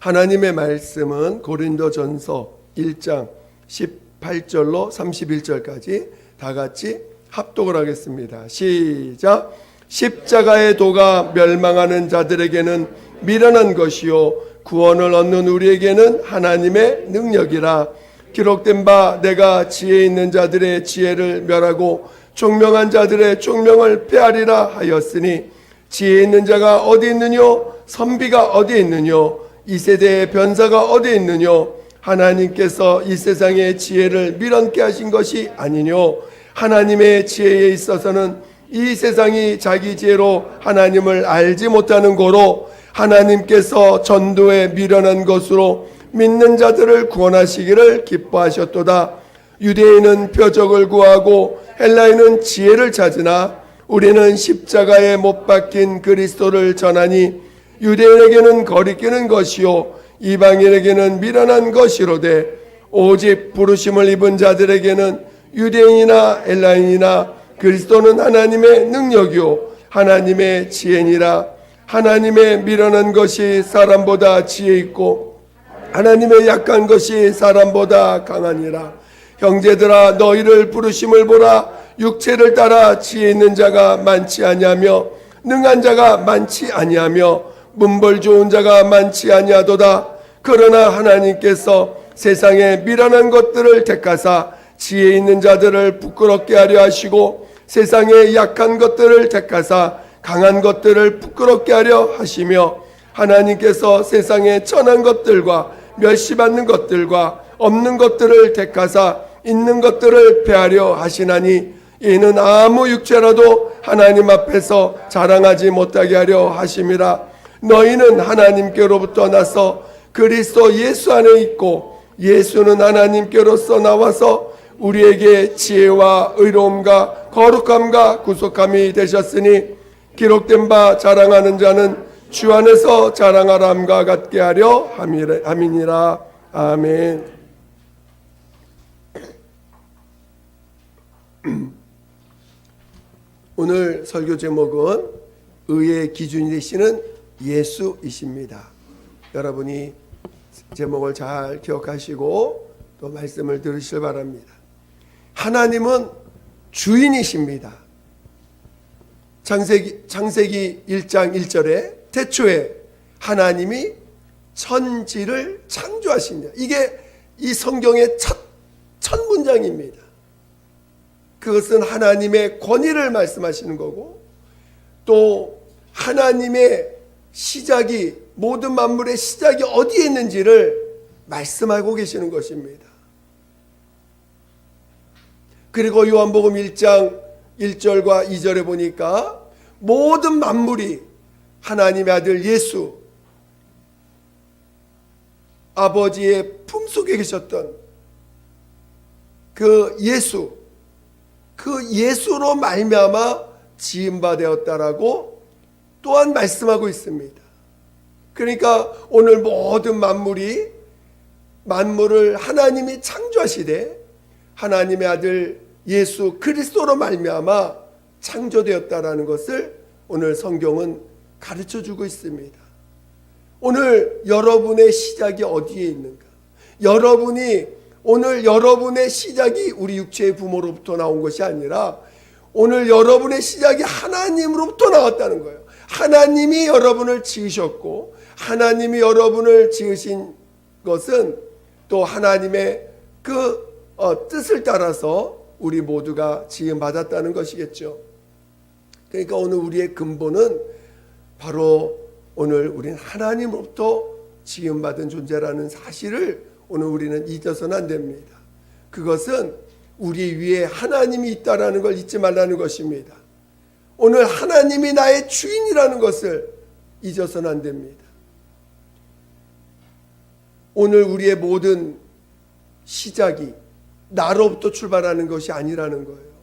하나님의 말씀은 고린도전서 1장 18절로 31절까지 다 같이 합독을 하겠습니다. 시작. 십자가의 도가 멸망하는 자들에게는 미련한 것이요 구원을 얻는 우리에게는 하나님의 능력이라. 기록된 바 내가 지혜 있는 자들의 지혜를 멸하고 총명한 자들의 총명을 빼앗으리라 하였으니 지혜 있는 자가 어디 있느뇨? 선비가 어디 있느뇨? 이 세대의 변사가 어디 있느뇨? 하나님께서 이 세상의 지혜를 미련케 하신 것이 아니뇨? 하나님의 지혜에 있어서는 이 세상이 자기 지혜로 하나님을 알지 못하는 고로 하나님께서 전도에 미련한 것으로 믿는 자들을 구원하시기를 기뻐하셨도다. 유대인은 표적을 구하고 헬라인은 지혜를 찾으나 우리는 십자가에 못 박힌 그리스도를 전하니 유대인에게는 거리끼는 것이요 이방인에게는 미련한 것이로되 오직 부르심을 입은 자들에게는 유대인이나 헬라인이나 그리스도는 하나님의 능력이요 하나님의 지혜니라. 하나님의 미련한 것이 사람보다 지혜 있고 하나님의 약한 것이 사람보다 강하니라. 형제들아 너희를 부르심을 보라. 육체를 따라 지혜 있는 자가 많지 아니하며 능한 자가 많지 아니하며 문벌 좋은 자가 많지 아니하도다. 그러나 하나님께서 세상에 미련한 것들을 택하사 지혜 있는 자들을 부끄럽게 하려 하시고 세상에 약한 것들을 택하사 강한 것들을 부끄럽게 하려 하시며 하나님께서 세상에 천한 것들과 멸시받는 것들과 없는 것들을 택하사 있는 것들을 패하려 하시나니 이는 아무 육체라도 하나님 앞에서 자랑하지 못하게 하려 하심이라. 너희는 하나님께로부터 나서 그리스도 예수 안에 있고 예수는 하나님께로서 나와서 우리에게 지혜와 의로움과 거룩함과 구속함이 되셨으니 기록된 바 자랑하는 자는 주 안에서 자랑하람과 같게 하려 함이니라. 아멘. 오늘 설교 제목은 의의 기준이 되시는 예수이십니다. 여러분이 제목을 잘 기억하시고 또 말씀을 들으시길 바랍니다. 하나님은 주인이십니다. 창세기 1장 1절에 태초에 하나님이 천지를 창조하시냐. 이게 이 성경의 첫 문장입니다. 그것은 하나님의 권위를 말씀하시는 거고 또 하나님의 시작이 모든 만물의 시작이 어디에 있는지를 말씀하고 계시는 것입니다. 그리고 요한복음 1장 1절과 2절에 보니까 모든 만물이 하나님의 아들 예수 아버지의 품속에 계셨던 그 예수로 말미암아 지음바 되었다라고 또한 말씀하고 있습니다. 그러니까 오늘 모든 만물을 하나님이 창조하시되 하나님의 아들 예수 그리스도로 말미암아 창조되었다라는 것을 오늘 성경은 가르쳐주고 있습니다. 오늘 여러분의 시작이 어디에 있는가? 오늘 여러분의 시작이 우리 육체의 부모로부터 나온 것이 아니라 오늘 여러분의 시작이 하나님으로부터 나왔다는 거예요. 하나님이 여러분을 지으셨고 하나님이 여러분을 지으신 것은 또 하나님의 그 뜻을 따라서 우리 모두가 지음받았다는 것이겠죠. 그러니까 오늘 우리의 근본은 바로 오늘 우리는 하나님으로부터 지음받은 존재라는 사실을 오늘 우리는 잊어서는 안 됩니다. 그것은 우리 위에 하나님이 있다는 걸 잊지 말라는 것입니다. 오늘 하나님이 나의 주인이라는 것을 잊어서는 안 됩니다. 오늘 우리의 모든 시작이 나로부터 출발하는 것이 아니라는 거예요.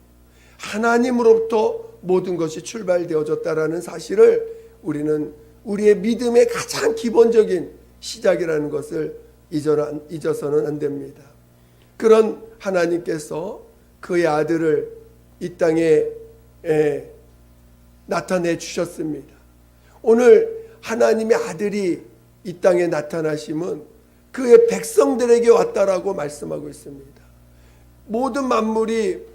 하나님으로부터 모든 것이 출발되어졌다라는 사실을 우리는 우리의 믿음의 가장 기본적인 시작이라는 것을 잊어서는 안 됩니다. 그런 하나님께서 그의 아들을 이 땅에 나타내 주셨습니다. 오늘 하나님의 아들이 이 땅에 나타나심은 그의 백성들에게 왔다라고 말씀하고 있습니다. 모든 만물이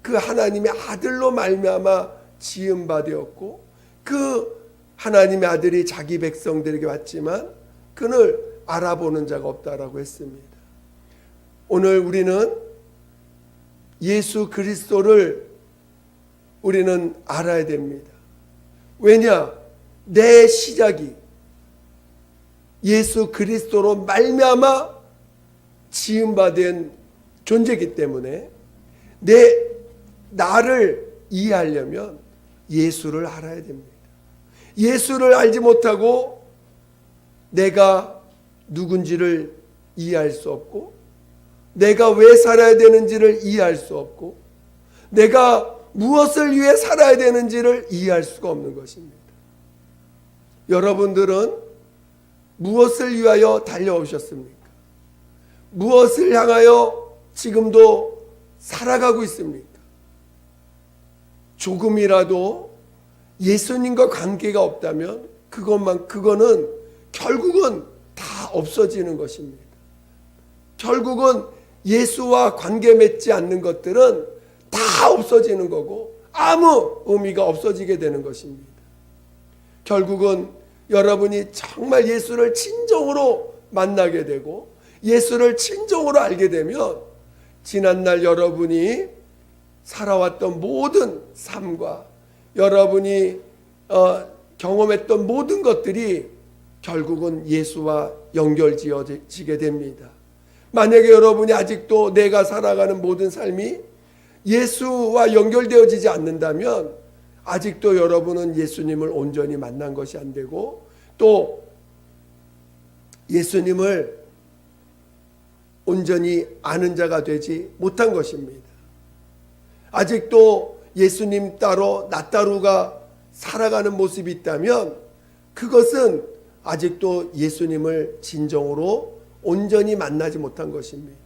그 하나님의 아들로 말미암아 지은 바 되었고 그 하나님의 아들이 자기 백성들에게 왔지만 그를 알아보는 자가 없다라고 했습니다. 오늘 우리는 예수 그리스도를 우리는 알아야 됩니다. 왜냐? 내 시작이 예수 그리스도로 말미암아 지은 바 된 존재이기 때문에 나를 이해하려면 예수를 알아야 됩니다. 예수를 알지 못하고 내가 누군지를 이해할 수 없고 내가 왜 살아야 되는지를 이해할 수 없고 내가 무엇을 위해 살아야 되는지를 이해할 수가 없는 것입니다. 여러분들은 무엇을 위하여 달려오셨습니까? 무엇을 향하여 지금도 살아가고 있습니까? 조금이라도 예수님과 관계가 없다면 그거는 결국은 다 없어지는 것입니다. 결국은 예수와 관계 맺지 않는 것들은 다 없어지는 거고 아무 의미가 없어지게 되는 것입니다. 결국은 여러분이 정말 예수를 진정으로 만나게 되고 예수를 진정으로 알게 되면 지난날 여러분이 살아왔던 모든 삶과 여러분이 경험했던 모든 것들이 결국은 예수와 연결지어지게 됩니다. 만약에 여러분이 아직도 내가 살아가는 모든 삶이 예수와 연결되어지지 않는다면 아직도 여러분은 예수님을 온전히 만난 것이 안 되고 또 예수님을 온전히 아는 자가 되지 못한 것입니다. 아직도 예수님 따로 나 따로가 살아가는 모습이 있다면 그것은 아직도 예수님을 진정으로 온전히 만나지 못한 것입니다.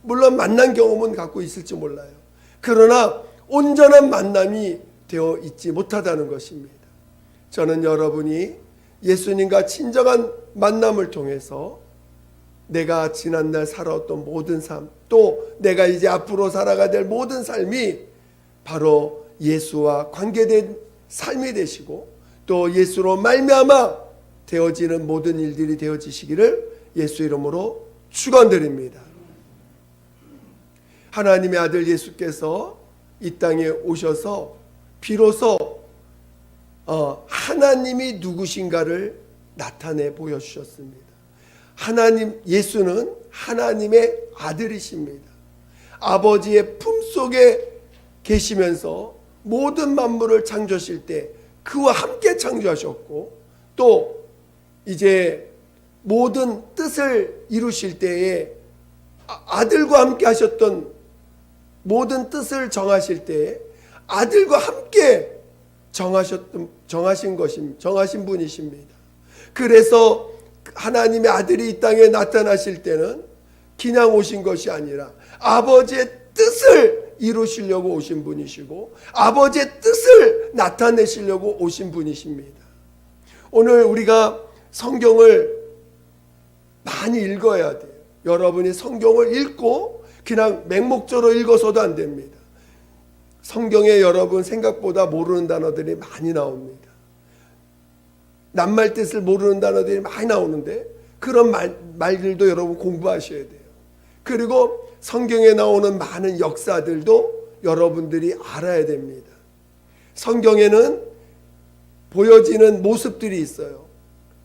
물론 만난 경험은 갖고 있을지 몰라요. 그러나 온전한 만남이 되어 있지 못하다는 것입니다. 저는 여러분이 예수님과 진정한 만남을 통해서 내가 지난날 살아왔던 모든 삶, 또 내가 이제 앞으로 살아가야 될 모든 삶이 바로 예수와 관계된 삶이 되시고 또 예수로 말미암아 되어지는 모든 일들이 되어지시기를 예수 이름으로 축원드립니다. 하나님의 아들 예수께서 이 땅에 오셔서 비로소 하나님이 누구신가를 나타내 보여주셨습니다. 예수는 하나님의 아들이십니다. 아버지의 품속에 계시면서 모든 만물을 창조하실 때 그와 함께 창조하셨고 또 이제 모든 뜻을 이루실 때에 아들과 함께 하셨던 모든 뜻을 정하실 때에 아들과 함께 정하신 분이십니다. 그래서 하나님의 아들이 이 땅에 나타나실 때는 그냥 오신 것이 아니라 아버지의 뜻을 이루시려고 오신 분이시고 아버지의 뜻을 나타내시려고 오신 분이십니다. 오늘 우리가 성경을 많이 읽어야 돼요. 여러분이 성경을 읽고 그냥 맹목적으로 읽어서도 안 됩니다. 성경에 여러분 생각보다 모르는 단어들이 많이 나옵니다. 낱말 뜻을 모르는 단어들이 많이 나오는데 그런 말들도 여러분 공부하셔야 돼요. 그리고 성경에 나오는 많은 역사들도 여러분들이 알아야 됩니다. 성경에는 보여지는 모습들이 있어요.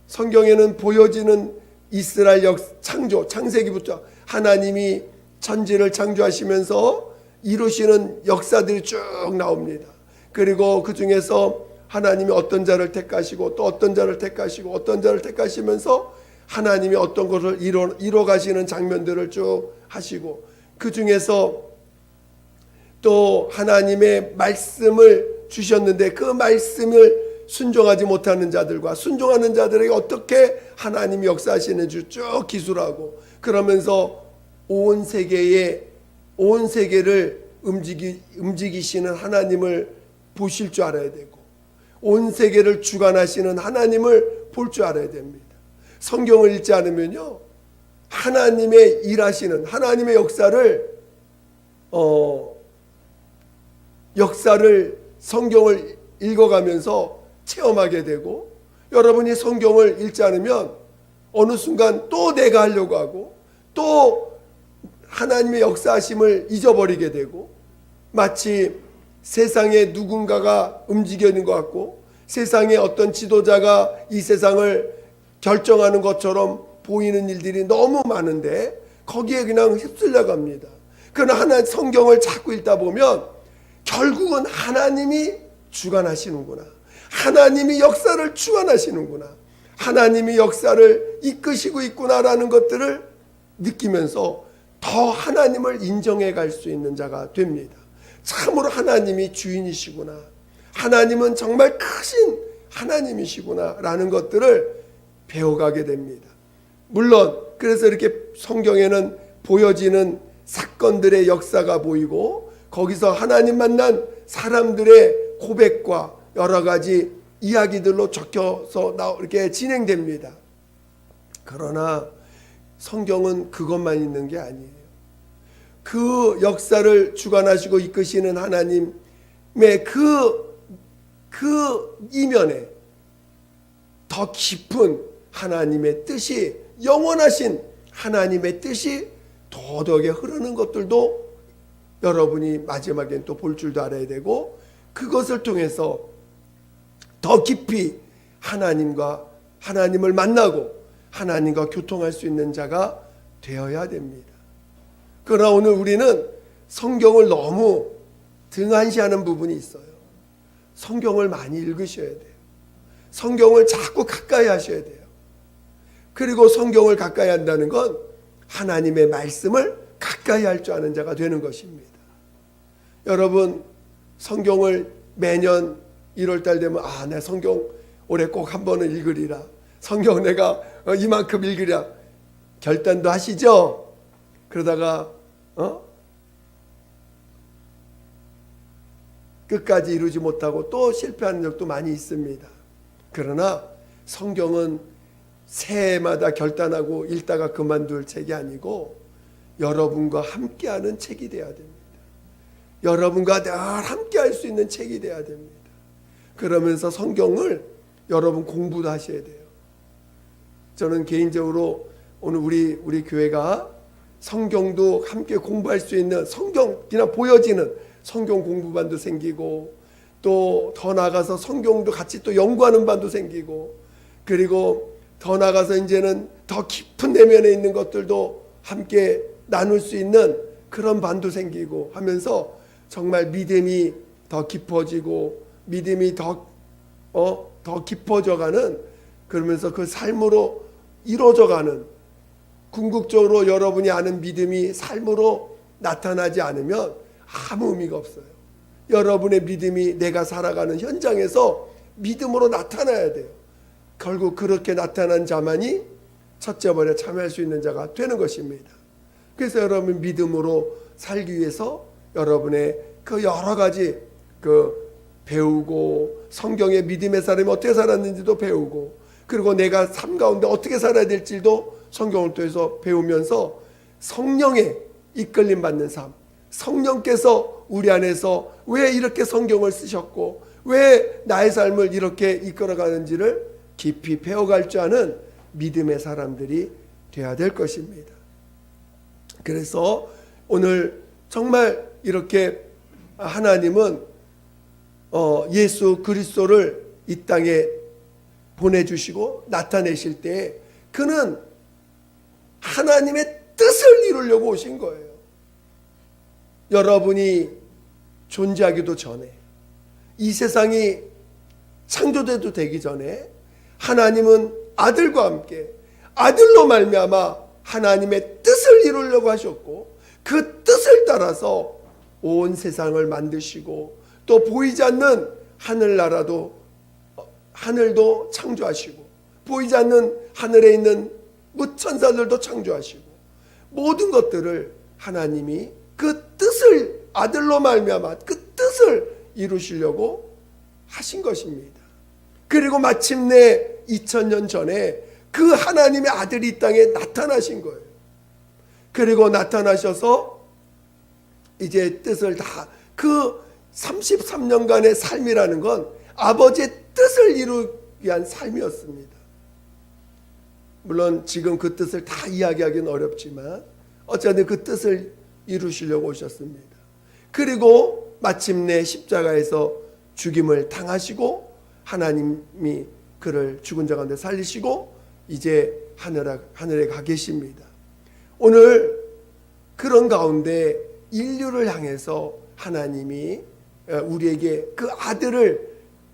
성경에는 보여지는 이스라엘 창세기부터 하나님이 천지를 창조하시면서 이루시는 역사들이 쭉 나옵니다. 그리고 그 중에서 하나님이 어떤 자를 택하시고 또 어떤 자를 택하시고 어떤 자를 택하시면서 하나님이 어떤 것을 이뤄 가시는 장면들을 쭉 하시고 그 중에서 또 하나님의 말씀을 주셨는데 그 말씀을 순종하지 못하는 자들과 순종하는 자들에게 어떻게 하나님이 역사하시는지 쭉 기술하고 그러면서 온 세계를 움직이시는 하나님을 보실 줄 알아야 되고 온 세계를 주관하시는 하나님을 볼 줄 알아야 됩니다. 성경을 읽지 않으면요, 하나님의 일하시는 하나님의 역사를 성경을 읽어가면서 체험하게 되고, 여러분이 성경을 읽지 않으면 어느 순간 또 내가 하려고 하고 또 하나님의 역사하심을 잊어버리게 되고, 마치 세상에 누군가가 움직이는 것 같고 세상에 어떤 지도자가 이 세상을 결정하는 것처럼 보이는 일들이 너무 많은데 거기에 그냥 휩쓸려 갑니다. 그러나 성경을 자꾸 읽다 보면 결국은 하나님이 주관하시는구나, 하나님이 역사를 주관하시는구나, 하나님이 역사를 이끄시고 있구나라는 것들을 느끼면서 더 하나님을 인정해 갈 수 있는 자가 됩니다. 참으로 하나님이 주인이시구나, 하나님은 정말 크신 하나님이시구나 라는 것들을 배워가게 됩니다. 물론 그래서 이렇게 성경에는 보여지는 사건들의 역사가 보이고 거기서 하나님 만난 사람들의 고백과 여러 가지 이야기들로 적혀서 이렇게 진행됩니다. 그러나 성경은 그것만 있는 게 아니에요. 그 역사를 주관하시고 이끄시는 하나님의 그 이면에 더 깊은 하나님의 뜻이, 영원하신 하나님의 뜻이 도덕에 흐르는 것들도 여러분이 마지막엔 또 볼 줄도 알아야 되고, 그것을 통해서 더 깊이 하나님을 만나고 하나님과 교통할 수 있는 자가 되어야 됩니다. 그러나 오늘 우리는 성경을 너무 등한시하는 부분이 있어요. 성경을 많이 읽으셔야 돼요. 성경을 자꾸 가까이 하셔야 돼요. 그리고 성경을 가까이 한다는 건 하나님의 말씀을 가까이 할 줄 아는 자가 되는 것입니다. 여러분, 성경을 매년 1월달 되면 내 성경 올해 꼭 한 번은 읽으리라, 성경 내가 이만큼 읽으리라 결단도 하시죠? 그러다가 끝까지 이루지 못하고 또 실패하는 적도 많이 있습니다. 그러나 성경은 새해마다 결단하고 읽다가 그만둘 책이 아니고 여러분과 함께하는 책이 되어야 됩니다. 여러분과 늘 함께할 수 있는 책이 되어야 됩니다. 그러면서 성경을 여러분 공부도 하셔야 돼요. 저는 개인적으로 오늘 우리 교회가 성경도 함께 공부할 수 있는, 성경 그냥 보여지는 성경 공부반도 생기고, 또 더 나아가서 성경도 같이 또 연구하는 반도 생기고, 그리고 더 나아가서 이제는 더 깊은 내면에 있는 것들도 함께 나눌 수 있는 그런 반도 생기고 하면서 정말 믿음이 더 깊어지고 믿음이 더 깊어져가는, 그러면서 그 삶으로 이루어져가는, 궁극적으로 여러분이 아는 믿음이 삶으로 나타나지 않으면 아무 의미가 없어요. 여러분의 믿음이 내가 살아가는 현장에서 믿음으로 나타나야 돼요. 결국 그렇게 나타난 자만이 첫째 번에 참여할 수 있는 자가 되는 것입니다. 그래서 여러분 믿음으로 살기 위해서 여러분의 그 여러 가지 배우고, 성경의 믿음의 사람이 어떻게 살았는지도 배우고, 그리고 내가 삶 가운데 어떻게 살아야 될지도 성경을 통해서 배우면서 성령의 이끌림 받는 삶, 성령께서 우리 안에서 왜 이렇게 성경을 쓰셨고 왜 나의 삶을 이렇게 이끌어가는지를 깊이 배워갈 줄 아는 믿음의 사람들이 되어야 될 것입니다. 그래서 오늘 정말 이렇게 하나님은 예수 그리스도를 이 땅에 보내주시고 나타내실 때 그는 하나님의 뜻을 이루려고 오신 거예요. 여러분이 존재하기도 전에, 이 세상이 창조돼도 되기 전에 하나님은 아들과 함께 아들로 말미암아 하나님의 뜻을 이루려고 하셨고, 그 뜻을 따라서 온 세상을 만드시고 또 보이지 않는 하늘도 창조하시고 보이지 않는 하늘에 있는 무천사들도 창조하시고 모든 것들을 하나님이 그 뜻을 아들로 말미암아 그 뜻을 이루시려고 하신 것입니다. 그리고 마침내 2000년 전에 그 하나님의 아들이 이 땅에 나타나신 거예요. 그리고 나타나셔서 이제 뜻을 다, 그 33년간의 삶이라는 건 아버지의 뜻을 이루기 위한 삶이었습니다. 물론 지금 그 뜻을 다 이야기하기는 어렵지만 어쨌든 그 뜻을 이루시려고 오셨습니다. 그리고 마침내 십자가에서 죽임을 당하시고 하나님이 그를 죽은 자 가운데 살리시고 이제 하늘에 가 계십니다. 오늘 그런 가운데 인류를 향해서 하나님이 우리에게 그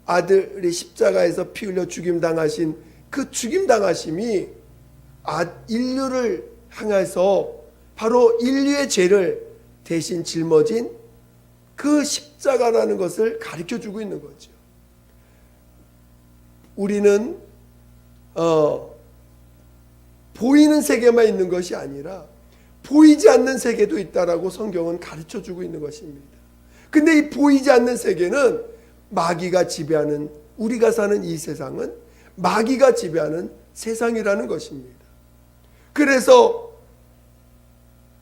아들이 십자가에서 피 흘려 죽임 당하신 그 죽임 당하심이 인류를 향해서 바로 인류의 죄를 대신 짊어진 그 십자가라는 것을 가르쳐 주고 있는 거죠. 우리는 보이는 세계만 있는 것이 아니라 보이지 않는 세계도 있다라고 성경은 가르쳐 주고 있는 것입니다. 근데 이 보이지 않는 세계는 마귀가 지배하는, 우리가 사는 이 세상은 마귀가 지배하는 세상이라는 것입니다. 그래서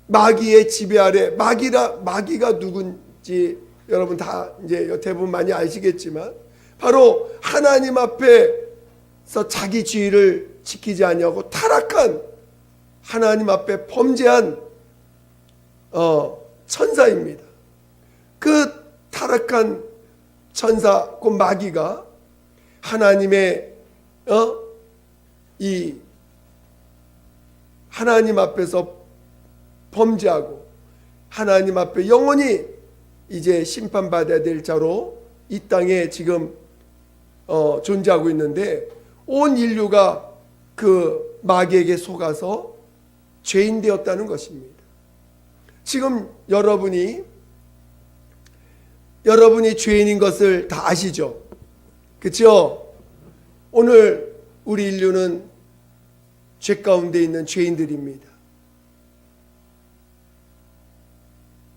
마귀의 지배 아래, 마귀가 누군지 여러분 다 이제 대부분 많이 아시겠지만 바로 하나님 앞에서 자기 지위를 지키지 아니하고 타락한, 하나님 앞에 범죄한 천사입니다. 그 타락한 천사, 그 마귀가 하나님의 이 하나님 앞에서 범죄하고 하나님 앞에 영원히 이제 심판받아야 될 자로 이 땅에 지금 존재하고 있는데, 온 인류가 그 마귀에게 속아서 죄인 되었다는 것입니다. 지금 여러분이 죄인인 것을 다 아시죠? 그렇죠? 오늘 우리 인류는 죄 가운데 있는 죄인들입니다.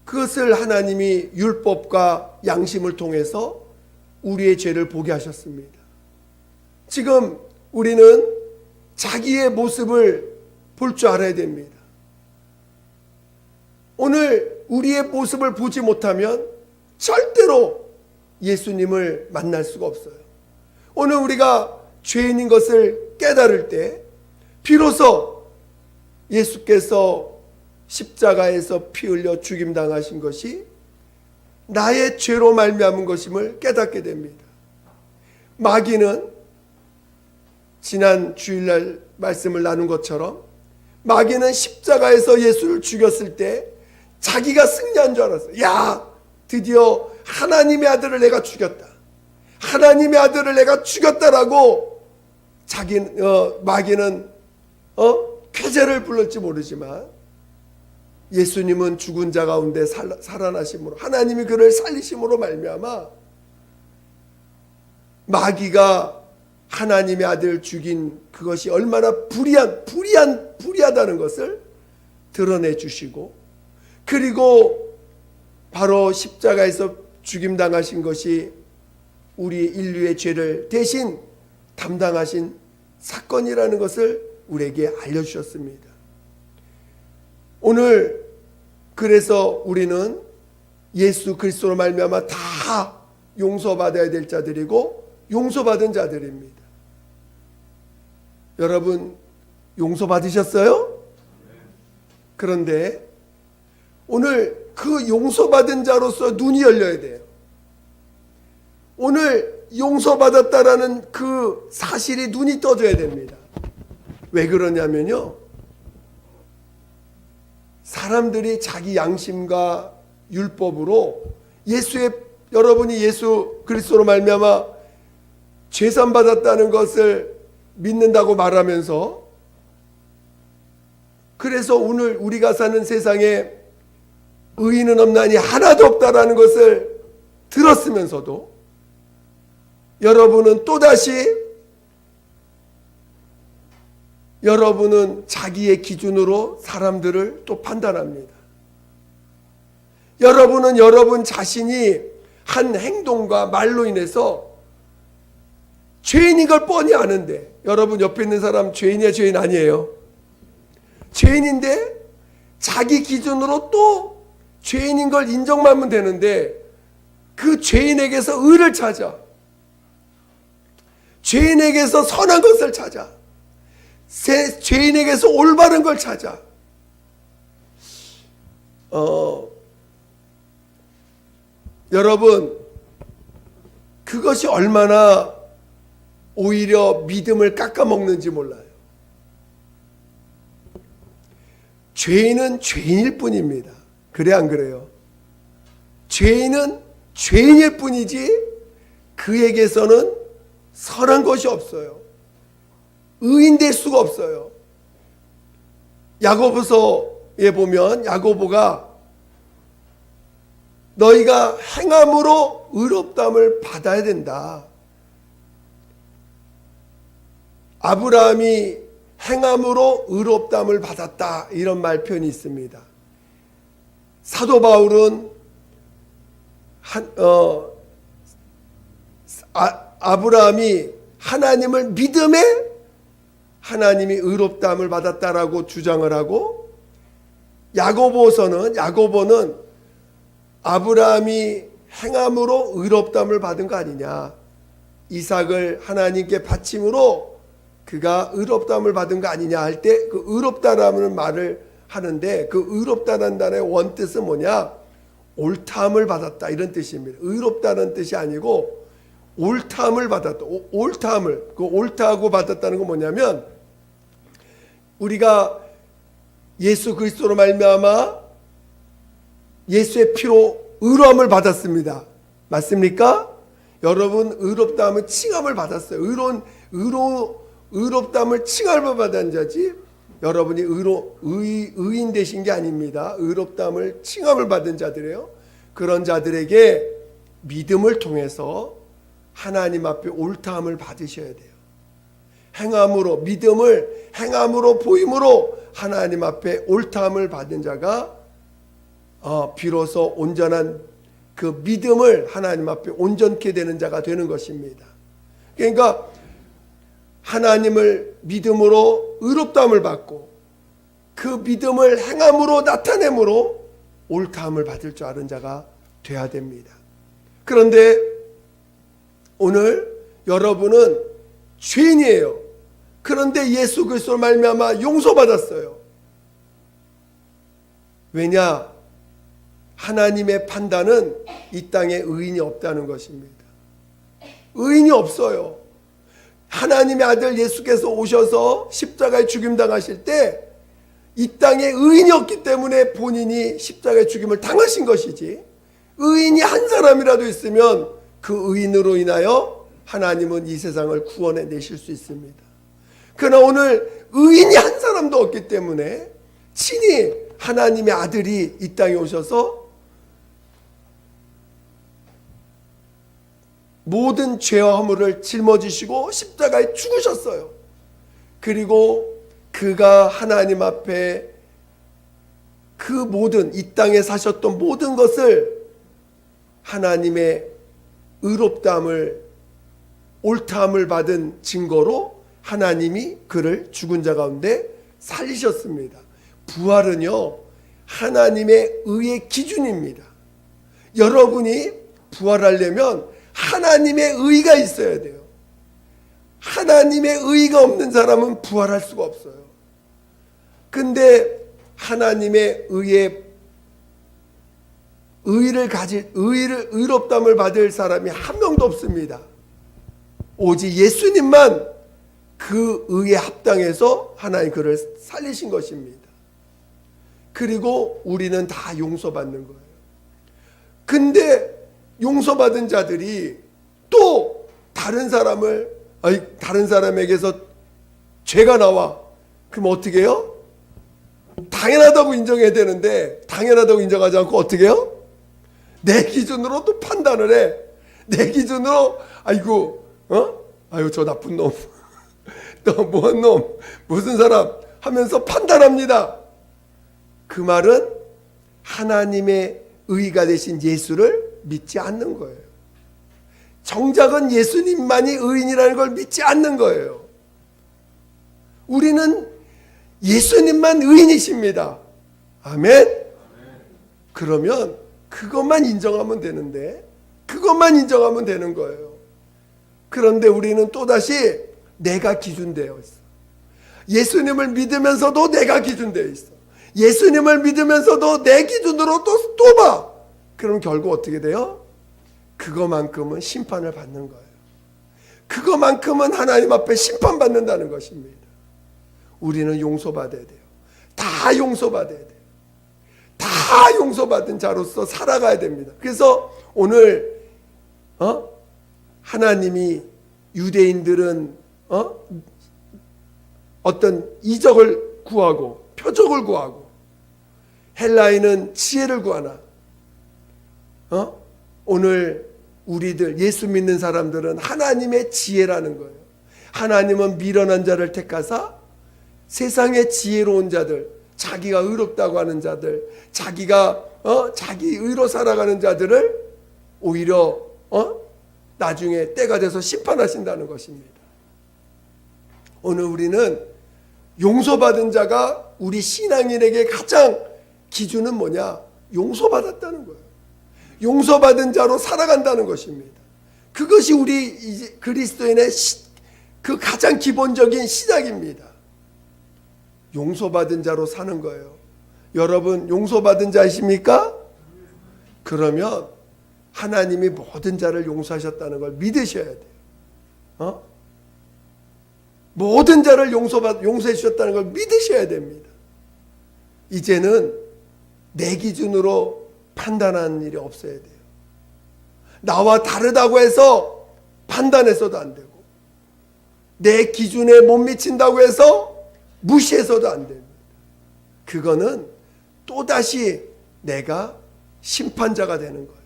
그것을 하나님이 율법과 양심을 통해서 우리의 죄를 보게 하셨습니다. 지금 우리는 자기의 모습을 볼 줄 알아야 됩니다. 오늘 우리의 모습을 보지 못하면 절대로 예수님을 만날 수가 없어요. 오늘 우리가 죄인인 것을 깨달을 때 비로소 예수께서 십자가에서 피 흘려 죽임 당하신 것이 나의 죄로 말미암은 것임을 깨닫게 됩니다. 마귀는 지난 주일날 말씀을 나눈 것처럼 마귀는 십자가에서 예수를 죽였을 때 자기가 승리한 줄 알았어요. 야, 드디어 하나님의 아들을 내가 죽였다. 하나님의 아들을 내가 죽였다라고 마귀는 쾌재를 불렀지 모르지만 예수님은 죽은 자 가운데 살아나심으로, 하나님이 그를 살리심으로 말미암아 마귀가 하나님의 아들을 죽인 그것이 얼마나 불의하다는 것을 드러내 주시고, 그리고 바로 십자가에서 죽임 당하신 것이 우리 인류의 죄를 대신 담당하신 사건이라는 것을 우리에게 알려주셨습니다. 오늘 그래서 우리는 예수 그리스도로 말미암아 다 용서받아야 될 자들이고 용서받은 자들입니다. 여러분 용서받으셨어요? 그런데 오늘 그 용서받은 자로서 눈이 열려야 돼요. 오늘 용서받았다라는 그 사실이 눈이 떠져야 됩니다. 왜 그러냐면요, 사람들이 자기 양심과 율법으로 여러분이 예수 그리스도로 말미암아 죄산 받았다는 것을 믿는다고 말하면서, 그래서 오늘 우리가 사는 세상에 의인은 없나니 하나도 없다라는 것을 들었으면서도 여러분은 자기의 기준으로 사람들을 또 판단합니다. 여러분은 여러분 자신이 한 행동과 말로 인해서 죄인인 걸 뻔히 아는데, 여러분 옆에 있는 사람 죄인이야 죄인 아니에요? 죄인인데 자기 기준으로 또 죄인인 걸 인정만 하면 되는데 그 죄인에게서 의를 찾아, 죄인에게서 선한 것을 찾아, 죄인에게서 올바른 걸 찾아. 여러분, 그것이 얼마나 오히려 믿음을 깎아먹는지 몰라요. 죄인은 죄인일 뿐입니다. 그래 안 그래요? 죄인은 죄인일 뿐이지 그에게서는 선한 것이 없어요. 의인될 수가 없어요. 야고보서에 보면 야고보가 너희가 행함으로 의롭다함을 받아야 된다. 아브라함이 행함으로 의롭다함을 받았다, 이런 말편이 있습니다. 사도 바울은 아브라함이 하나님을 믿음에 하나님이 의롭다함을 받았다라고 주장을 하고, 야고보는 아브라함이 행함으로 의롭다함을 받은 거 아니냐, 이삭을 하나님께 바침으로 그가 의롭다함을 받은 거 아니냐 할 때 그 의롭다라는 말을 하는데, 그 의롭다라는 단어의 원뜻은 뭐냐? 옳다함을 받았다, 이런 뜻입니다. 의롭다는 뜻이 아니고 옳다함을 받았다. 옳다함을, 그 옳다하고 받았다는 건 뭐냐면, 우리가 예수 그리스도로 말미암아 예수의 피로 의로함을 받았습니다. 맞습니까? 여러분, 의롭다함은 칭함을 받았어요. 의롭다함을 칭함을 받은 자지 여러분이 의인 되신 게 아닙니다. 의롭다함을 칭함을 받은 자들이에요. 그런 자들에게 믿음을 통해서 하나님 앞에 옳다함을 받으셔야 돼요. 행함으로, 믿음을 행함으로 보임으로 하나님 앞에 옳다함을 받은 자가 비로소 온전한 그 믿음을 하나님 앞에 온전케 되는 자가 되는 것입니다. 그러니까 하나님을 믿음으로 의롭다함을 받고 그 믿음을 행함으로 나타내므로 옳다함을 받을 줄 아는 자가 되어야 됩니다. 그런데 오늘 여러분은 죄인이에요. 그런데 예수 그리스도로 말미암아 용서받았어요. 왜냐? 하나님의 판단은 이 땅에 의인이 없다는 것입니다. 의인이 없어요. 하나님의 아들 예수께서 오셔서 십자가에 죽임당하실 때 이 땅에 의인이 없기 때문에 본인이 십자가의 죽임을 당하신 것이지, 의인이 한 사람이라도 있으면 그 의인으로 인하여 하나님은 이 세상을 구원해 내실 수 있습니다. 그러나 오늘 의인이 한 사람도 없기 때문에 친히 하나님의 아들이 이 땅에 오셔서 모든 죄와 허물을 짊어지시고 십자가에 죽으셨어요. 그리고 그가 하나님 앞에 그 모든 이 땅에 사셨던 모든 것을 하나님의 의롭다함을, 옳다함을 받은 증거로 하나님이 그를 죽은 자 가운데 살리셨습니다. 부활은요, 하나님의 의의 기준입니다. 여러분이 부활하려면 하나님의 의가 있어야 돼요. 하나님의 의가 없는 사람은 부활할 수가 없어요. 근데 하나님의 의롭다함을 받을 사람이 한 명도 없습니다. 오직 예수님만 그 의에 합당해서 하나님 그를 살리신 것입니다. 그리고 우리는 다 용서받는 거예요. 근데 용서받은 자들이 또 다른 사람에게서 죄가 나와. 그럼 어떻게 해요? 당연하다고 인정해야 되는데 당연하다고 인정하지 않고 어떻게 해요? 내 기준으로 또 판단을 해. 내 기준으로 아이고 저 나쁜 놈 또 뭔 놈 무슨 사람 하면서 판단합니다. 그 말은 하나님의 의가 되신 예수를 믿지 않는 거예요. 정작은 예수님만이 의인이라는 걸 믿지 않는 거예요. 우리는 예수님만 의인이십니다. 아멘? 그러면 그것만 인정하면 되는데, 그것만 인정하면 되는 거예요. 그런데 우리는 또다시 내가 기준되어 있어. 예수님을 믿으면서도 내가 기준되어 있어. 예수님을 믿으면서도 내 기준으로 또 봐. 그럼 결국 어떻게 돼요? 그거만큼은 심판을 받는 거예요. 그거만큼은 하나님 앞에 심판받는다는 것입니다. 우리는 용서받아야 돼요. 다 용서받아야 돼요. 다 용서받은 자로서 살아가야 됩니다. 그래서 오늘 하나님이 유대인들은 어떤 이적을 구하고 표적을 구하고, 헬라인은 지혜를 구하나, 오늘 우리들 예수 믿는 사람들은 하나님의 지혜라는 거예요. 하나님은 미련한 자를 택하사 세상의 지혜로운 자들, 자기가 의롭다고 하는 자들, 자기가 자기 의로 살아가는 자들을 오히려 나중에 때가 돼서 심판하신다는 것입니다. 오늘 우리는 용서받은 자가 우리 신앙인에게 가장 기준은 뭐냐? 용서받았다는 거예요. 용서받은 자로 살아간다는 것입니다. 그것이 우리 그리스도인의 그 가장 기본적인 시작입니다. 용서받은 자로 사는 거예요. 여러분 용서받은 자이십니까? 그러면 하나님이 모든 자를 용서하셨다는 걸 믿으셔야 돼요. 모든 자를 용서해 주셨다는 걸 믿으셔야 됩니다. 이제는 내 기준으로 판단하는 일이 없어야 돼요. 나와 다르다고 해서 판단해서도 안 되고, 내 기준에 못 미친다고 해서 무시해서도 안 됩니다. 그거는 또다시 내가 심판자가 되는 거예요.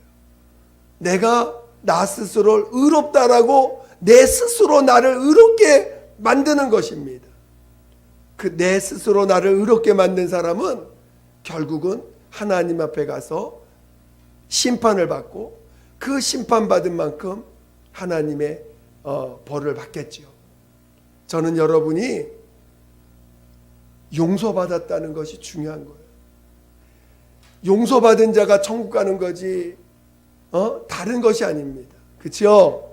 내가 나 스스로를 의롭다라고 내 스스로 나를 의롭게 만드는 것입니다. 그 내 스스로 나를 의롭게 만든 사람은 결국은 하나님 앞에 가서 심판을 받고, 그 심판받은 만큼 하나님의 벌을 받겠지요. 저는 여러분이 용서받았다는 것이 중요한 거예요. 용서받은 자가 천국 가는 거지 다른 것이 아닙니다. 그렇죠?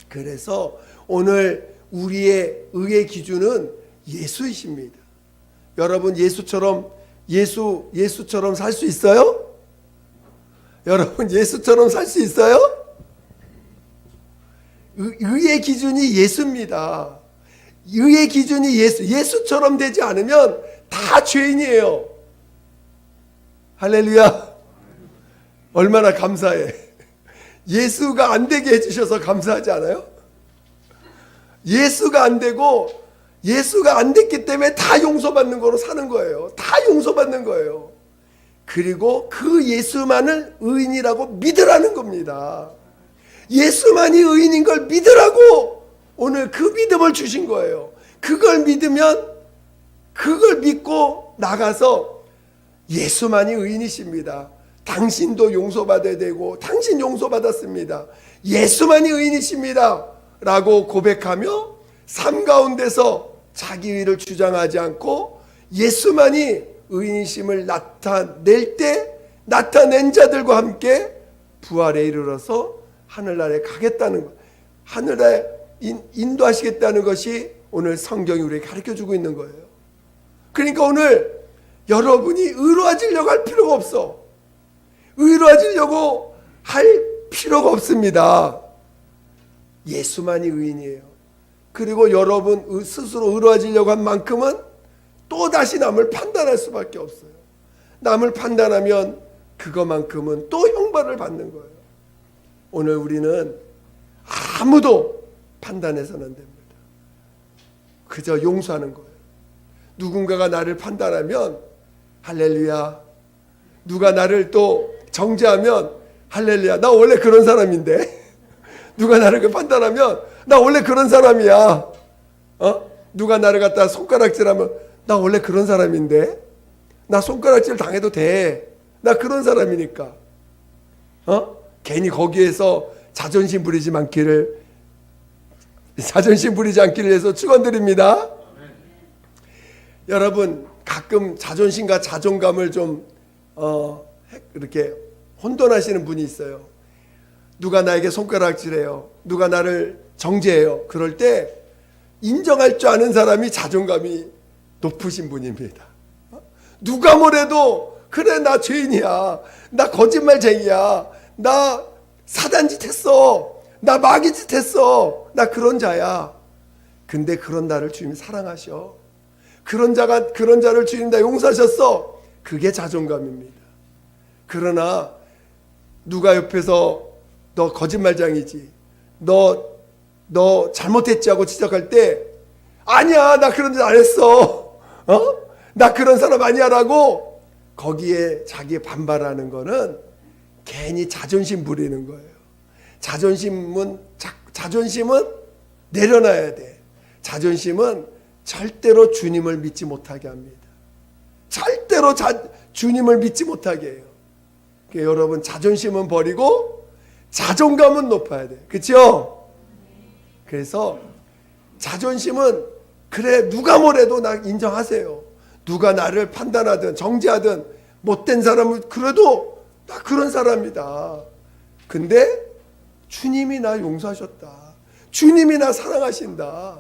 그래서 오늘 우리의 의의 기준은 예수이십니다. 여러분 예수처럼 살 수 있어요? 여러분 예수처럼 살 수 있어요? 의의 기준이 예수입니다. 의의 기준이 예수처럼 되지 않으면 다 죄인이에요. 할렐루야. 얼마나 감사해. 예수가 안 되게 해주셔서 감사하지 않아요? 예수가 안 되고, 예수가 안 됐기 때문에 다 용서받는 거로 사는 거예요. 다 용서받는 거예요. 그리고 그 예수만을 의인이라고 믿으라는 겁니다. 예수만이 의인인 걸 믿으라고 오늘 그 믿음을 주신 거예요. 그걸 믿으면, 그걸 믿고 나가서 예수만이 의인이십니다. 당신도 용서받아야 되고, 당신 용서받았습니다. 예수만이 의인이십니다 라고 고백하며 삶 가운데서 자기 의를 주장하지 않고 예수만이 의인이심을 나타낸 자들과 함께 부활에 이르러서 하늘나라에 가겠다는 것, 하늘에 인도하시겠다는 것이 오늘 성경이 우리에게 가르쳐주고 있는 거예요. 그러니까 오늘 여러분이 의로워지려고 할 필요가 없어. 의로워지려고 할 필요가 없습니다. 예수만이 의인이에요. 그리고 여러분 스스로 의로워지려고 한 만큼은 또다시 남을 판단할 수밖에 없어요. 남을 판단하면 그것만큼은 또 형벌을 받는 거예요. 오늘 우리는 아무도 판단해서는 안 됩니다. 그저 용서하는 거예요. 누군가가 나를 판단하면 할렐루야. 누가 나를 또 정죄하면 할렐루야. 나 원래 그런 사람인데. 누가 나를 판단하면 나 원래 그런 사람이야. 누가 나를 갖다 손가락질하면 나 원래 그런 사람인데. 나 손가락질 당해도 돼. 나 그런 사람이니까. 괜히 거기에서 자존심 부리지 않기를 위해서 축원드립니다. 여러분, 가끔 자존심과 자존감을 좀 이렇게 혼돈하시는 분이 있어요. 누가 나에게 손가락질해요, 누가 나를 정죄해요. 그럴 때 인정할 줄 아는 사람이 자존감이 높으신 분입니다. 누가 뭐래도 그래, 나 죄인이야, 나 거짓말쟁이야, 나 사단짓 했어, 나 마귀짓 했어, 나 그런 자야. 근데 그런 나를 주님이 사랑하셔. 그런 자를 주님 다 용서하셨어. 그게 자존감입니다. 그러나 누가 옆에서 너 거짓말쟁이지, 너 잘못했지 하고 지적할 때, 아니야, 나 그런 짓 안 했어, 나 그런 사람 아니야 라고 거기에 자기 반발하는 거는 괜히 자존심 부리는 거예요. 자존심은 내려놔야 돼. 자존심은 절대로 주님을 믿지 못하게 합니다. 절대로 주님을 믿지 못하게 해요. 그러니까 여러분, 자존심은 버리고 자존감은 높아야 돼요. 그렇죠? 그래서 자존심은, 그래, 누가 뭐래도 나 인정하세요. 누가 나를 판단하든 정죄하든 못된 사람은 그래도 나 그런 사람이다. 근데 주님이 나 용서하셨다, 주님이 나 사랑하신다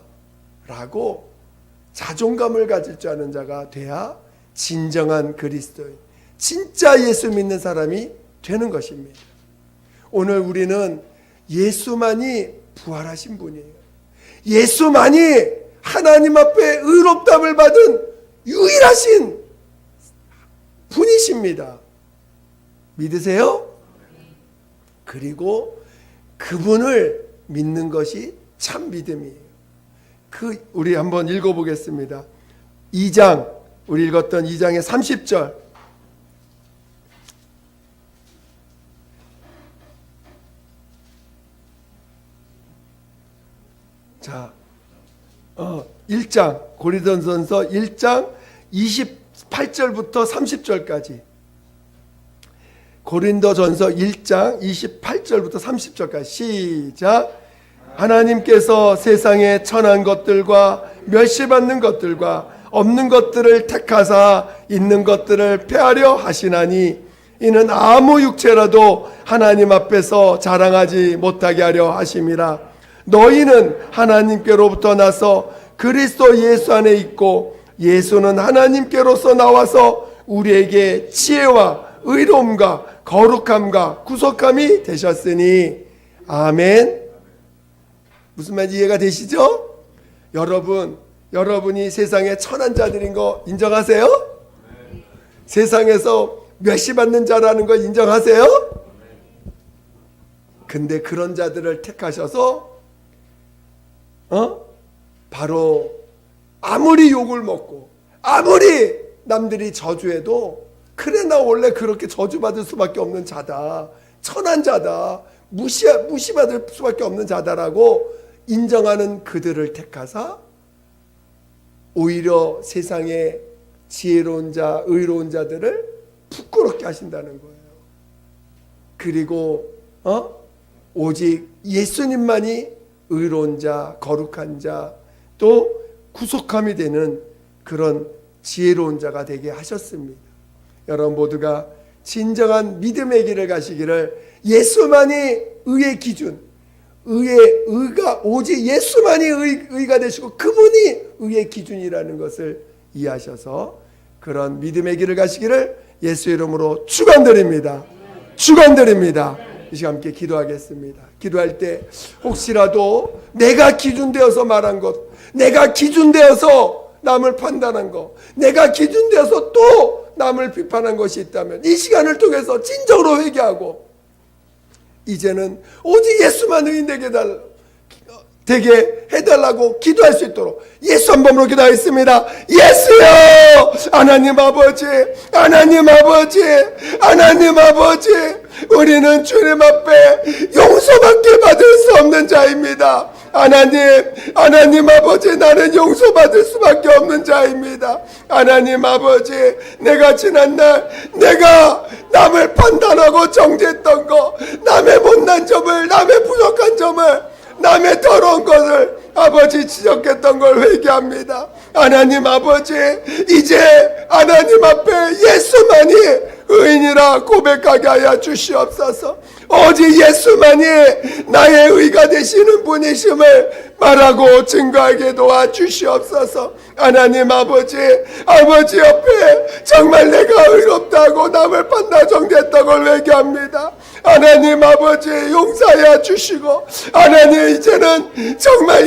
라고 자존감을 가질 줄 아는 자가 돼야 진정한 그리스도인, 진짜 예수 믿는 사람이 되는 것입니다. 오늘 우리는 예수만이 부활하신 분이에요. 예수만이 하나님 앞에 의롭다함을 받은 유일하신 분이십니다. 믿으세요? 그리고 그분을 믿는 것이 참 믿음이에요. 우리 한번 읽어보겠습니다. 2장, 우리 읽었던 2장의 30절. 자, 1장, 고린도전서 1장 28절부터 30절까지. 고린도전서 1장 28절부터 30절까지 시작. 하나님께서 세상에 천한 것들과 멸시받는 것들과 없는 것들을 택하사 있는 것들을 폐하려 하시나니 이는 아무 육체라도 하나님 앞에서 자랑하지 못하게 하려 하심이라. 너희는 하나님께로부터 나서 그리스도 예수 안에 있고 예수는 하나님께로서 나와서 우리에게 지혜와 의로움과 거룩함과 구속함이 되셨으니. 아멘. 무슨 말인지 이해가 되시죠? 여러분이 세상에 천한 자들인 거 인정하세요? 네. 세상에서 멸시받는 자라는 거 인정하세요? 네. 근데 그런 자들을 택하셔서 바로 아무리 욕을 먹고 아무리 남들이 저주해도, 그래, 나 원래 그렇게 저주받을 수밖에 없는 자다, 천한 자다, 무시받을 수밖에 없는 자다라고 인정하는 그들을 택하사 오히려 세상의 지혜로운 자, 의로운 자들을 부끄럽게 하신다는 거예요. 그리고 오직 예수님만이 의로운 자, 거룩한 자, 또 구속함이 되는 그런 지혜로운 자가 되게 하셨습니다. 여러분 모두가 진정한 믿음의 길을 가시기를, 예수만이 의의 기준, 의가 오직 예수만이 의가 되시고 그분이 의의 기준이라는 것을 이해하셔서 그런 믿음의 길을 가시기를 예수 이름으로 축원드립니다. 축원드립니다. 이 시간 함께 기도하겠습니다. 기도할 때 혹시라도 내가 기준되어서 말한 것, 내가 기준되어서 남을 판단한 것, 내가 기준되어서 또 남을 비판한 것이 있다면 이 시간을 통해서 진정으로 회개하고 이제는 오직 예수만 의인 되게 해달라고 기도할 수 있도록 예수 한 번으로 기도하겠습니다. 예수여, 하나님 아버지, 하나님 아버지, 하나님 아버지, 우리는 주님 앞에 용서밖에 받을 수 없는 자입니다. 하나님 아버지, 나는 용서받을 수밖에 없는 자입니다. 하나님 아버지, 내가 지난날 내가 남을 판단하고 정죄했던 거, 남의 못난 점을, 남의 부족한 점을, 남의 더러운 것을 아버지 지적했던 걸 회개합니다. 하나님 아버지, 이제 하나님 앞에 예수만이 의인이라 고백하게 하여 주시옵소서. 오직 예수만이 나의 의가 되시는 분이심을 말하고 증거하게 도와주시옵소서. 하나님 아버지 옆에 정말 내가 의롭다고 남을 판단 정죄했던 걸 회개합니다. 하나님 아버지 용서해 주시고, 하나님 이제는 정말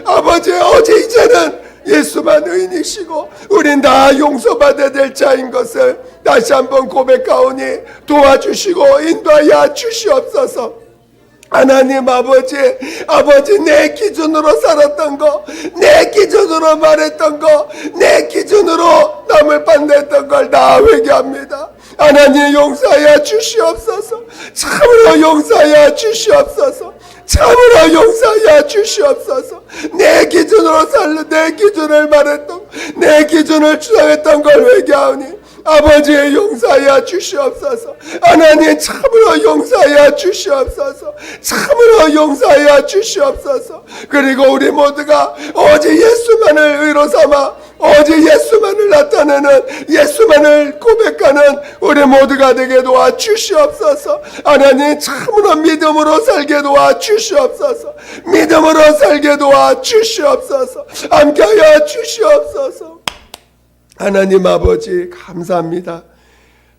아버지 이제는 예수만 의인이시고 우린 다 용서받아야 될 자인 것을 다시 한번 고백하오니 도와주시고 인도하여 주시옵소서. 하나님 아버지 내 기준으로 살았던 거, 내 기준으로 말했던 거, 내 기준으로 남을 판단했던 걸 다 회개합니다. 하나님 용서하여 주시옵소서. 참으로 용서하여 주시옵소서. 참으로 용서하여 주시옵소서. 내 기준으로 내 기준을 말했던, 내 기준을 주장했던 걸 회개하오니 아버지 용서하여 주시옵소서. 하나님 참으로 용서하여 주시옵소서. 참으로 용서하여 주시옵소서. 그리고 우리 모두가 오직 예수만을 의로 삼아 오직 예수만을 나타내는, 예수만을 고백하는 우리 모두가 되게 도와 주시옵소서. 하나님 참으로 믿음으로 살게 도와 주시옵소서. 믿음으로 살게 도와 주시옵소서. 함께하여 주시옵소서. 하나님 아버지 감사합니다.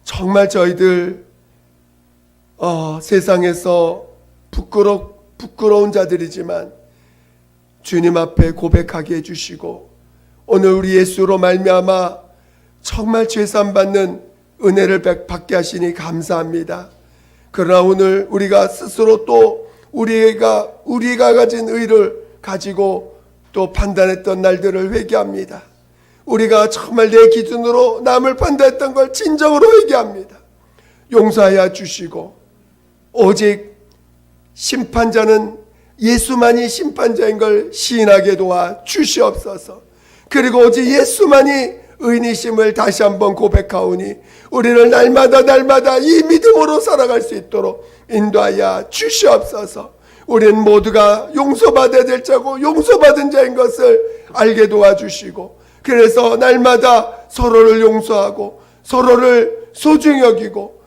정말 저희들 세상에서 부끄러운 자들이지만 주님 앞에 고백하게 해주시고 오늘 우리 예수로 말미암아 정말 죄산 받는 은혜를 받게 하시니 감사합니다. 그러나 오늘 우리가 스스로 또 우리가 가진 의를 가지고 또 판단했던 날들을 회개합니다. 우리가 정말 내 기준으로 남을 판단했던 걸 진정으로 회개합니다. 용서하여 주시고 오직 심판자는 예수만이 심판자인 걸 시인하게 도와 주시옵소서. 그리고 오직 예수만이 의인이심을 다시 한번 고백하오니 우리를 날마다 이 믿음으로 살아갈 수 있도록 인도하여 주시옵소서. 우리는 모두가 용서받아야 될 자고 용서받은 자인 것을 알게 도와주시고 그래서 날마다 서로를 용서하고 서로를 소중히 여기고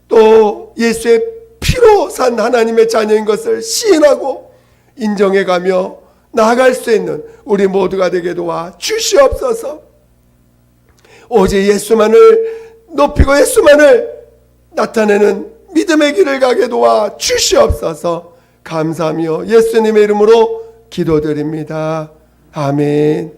또 예수의 피로 산 하나님의 자녀인 것을 시인하고 인정해가며 나아갈 수 있는 우리 모두가 되게 도와 주시옵소서. 오직 예수만을 높이고 예수만을 나타내는 믿음의 길을 가게 도와 주시옵소서. 감사하며 예수님의 이름으로 기도드립니다. 아멘.